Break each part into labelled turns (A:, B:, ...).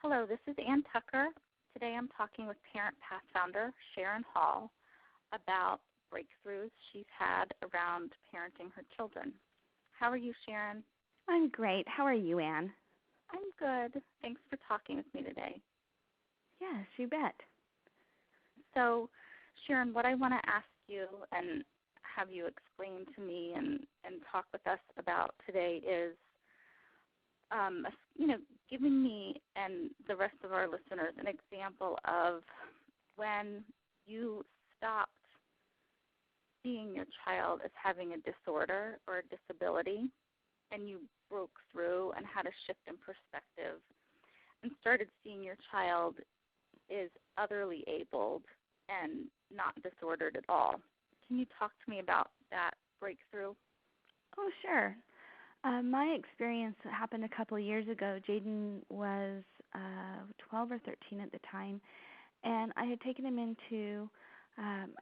A: Hello, this is Ann Tucker. Today I'm talking with Parent Path founder Sharon Hall about breakthroughs she's had around parenting her children. How are you, Sharon?
B: I'm great. How are you, Anne?
A: I'm good. Thanks for talking with me today.
B: Yes, you bet.
A: So, Sharon, what I want to ask you and have you explain to me and talk with us about today is giving me and the rest of our listeners an example of when you stopped seeing your child as having a disorder or a disability and you broke through and had a shift in perspective and started seeing your child is otherly abled and not disordered at all. Can you talk to me about that breakthrough?
B: Oh, sure. My experience happened a couple of years ago. Jaden was 12 or 13 at the time, and I had taken him into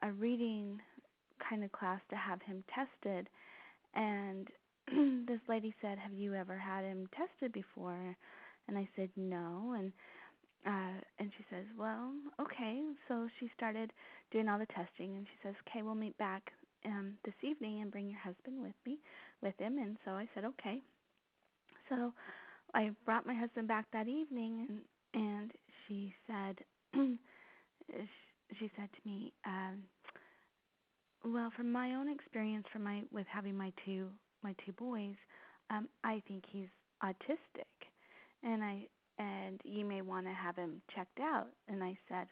B: a reading kind of class to have him tested. And this lady said, "Have you ever had him tested before?" And I said, "No." And she says, "Well, okay." So she started doing all the testing, and she says, "Okay, we'll meet back this evening and bring your husband with him." And so I said, "Okay." So I brought my husband back that evening, and she said, she said to me, "Well, from my own experience, with having my two boys, I think he's autistic, and you may want to have him checked out." And I said,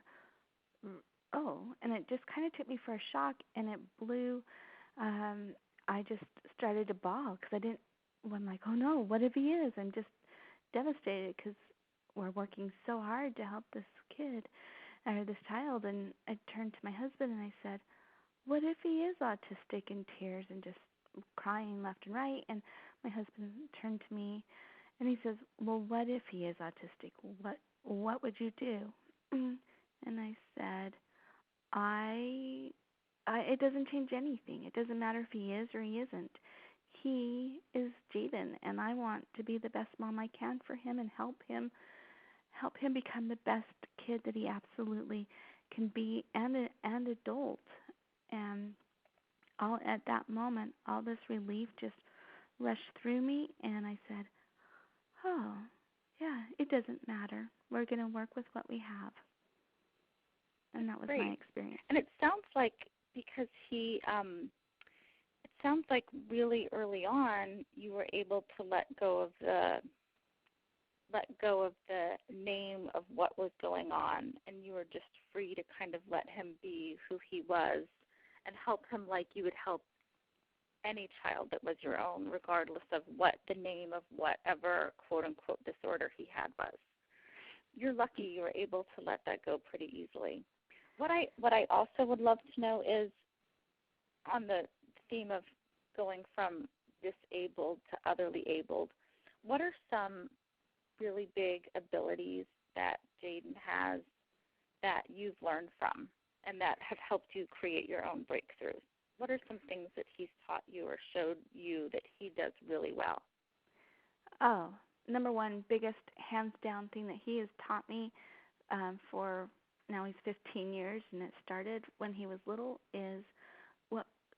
B: "Oh," and it just kind of took me for a shock, and it blew. I just started to bawl because I'm like, "Oh no, what if he is?" I'm just devastated because we're working so hard to help this kid or this child. And I turned to my husband and I said, "What if he is autistic?" in tears and just crying left and right. And my husband turned to me and he says, "Well, what if he is autistic? What would you do?" And I said, it doesn't change anything. It doesn't matter if he is or he isn't. He is Jaden, and I want to be the best mom I can for him and help him become the best kid that he absolutely can be, and adult." And at that moment, all this relief just rushed through me, and I said, "Oh, yeah, it doesn't matter. We're going to work with what we have." And that was
A: Great.
B: my experience.
A: And it sounds like because it sounds like really early on you were able to let go of the name of what was going on, and you were just free to kind of let him be who he was and help him like you would help any child that was your own, regardless of what the name of whatever quote-unquote disorder he had was. You're lucky you were able to let that go pretty easily. What I also would love to know is, on the theme of going from disabled to otherly abled, what are some really big abilities that Jaden has that you've learned from and that have helped you create your own breakthroughs? What are some things that he's taught you or showed you that he does really well?
B: Oh, number one, biggest hands down thing that he has taught me for now he's 15 years, and it started when he was little, is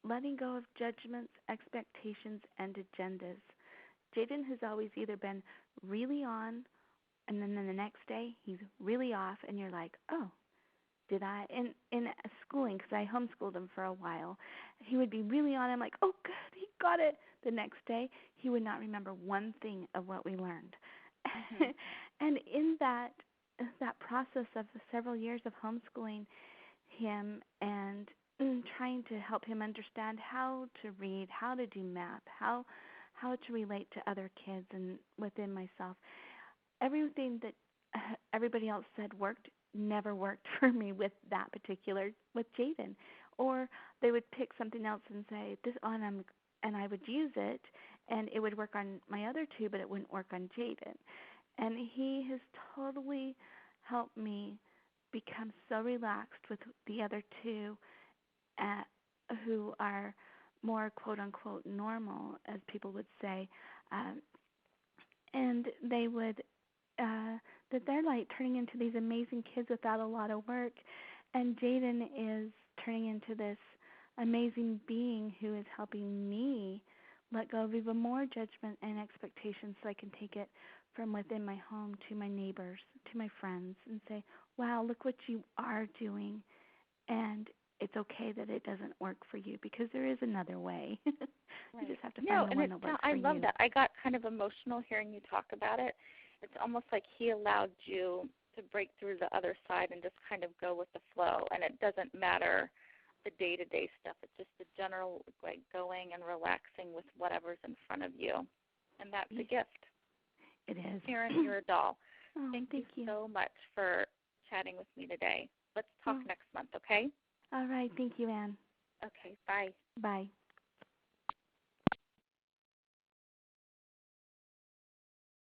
B: letting go of judgments, expectations, and agendas. Jaden has always either been really on, and then the next day he's really off, and you're like, "Oh, did I?" In schooling, because I homeschooled him for a while, he would be really on. I'm like, "Oh, good, he got it." The next day, he would not remember one thing of what we learned. Mm-hmm. And in that process of several years of homeschooling him and trying to help him understand how to read, how to do math, how to relate to other kids and within myself, everything that everybody else said never worked for me with Jaden. Or they would pick something else and say this on and I would use it, and it would work on my other two, but it wouldn't work on Jaden. And he has totally helped me become so relaxed with the other two, who are more quote-unquote normal, as people would say. And they would that they're like turning into these amazing kids without a lot of work, and Jaden is turning into this amazing being who is helping me let go of even more judgment and expectations so I can take it from within my home to my neighbors, to my friends, and say, wow, look what you are doing, and it's okay that it doesn't work for you because there is another way.
A: Right.
B: You just have to find the one that works for you.
A: I love that. I got kind of emotional hearing you talk about it. It's almost like he allowed you to break through the other side and just kind of go with the flow, and it doesn't matter the day-to-day stuff. It's just the general like going and relaxing with whatever's in front of you, and that's a gift.
B: It is.
A: Sharon, you're a doll.
B: Oh,
A: Thank
B: you
A: you so much for chatting with me today. Let's talk next month, okay?
B: All right. Thank you, Anne.
A: Okay, bye.
B: Bye.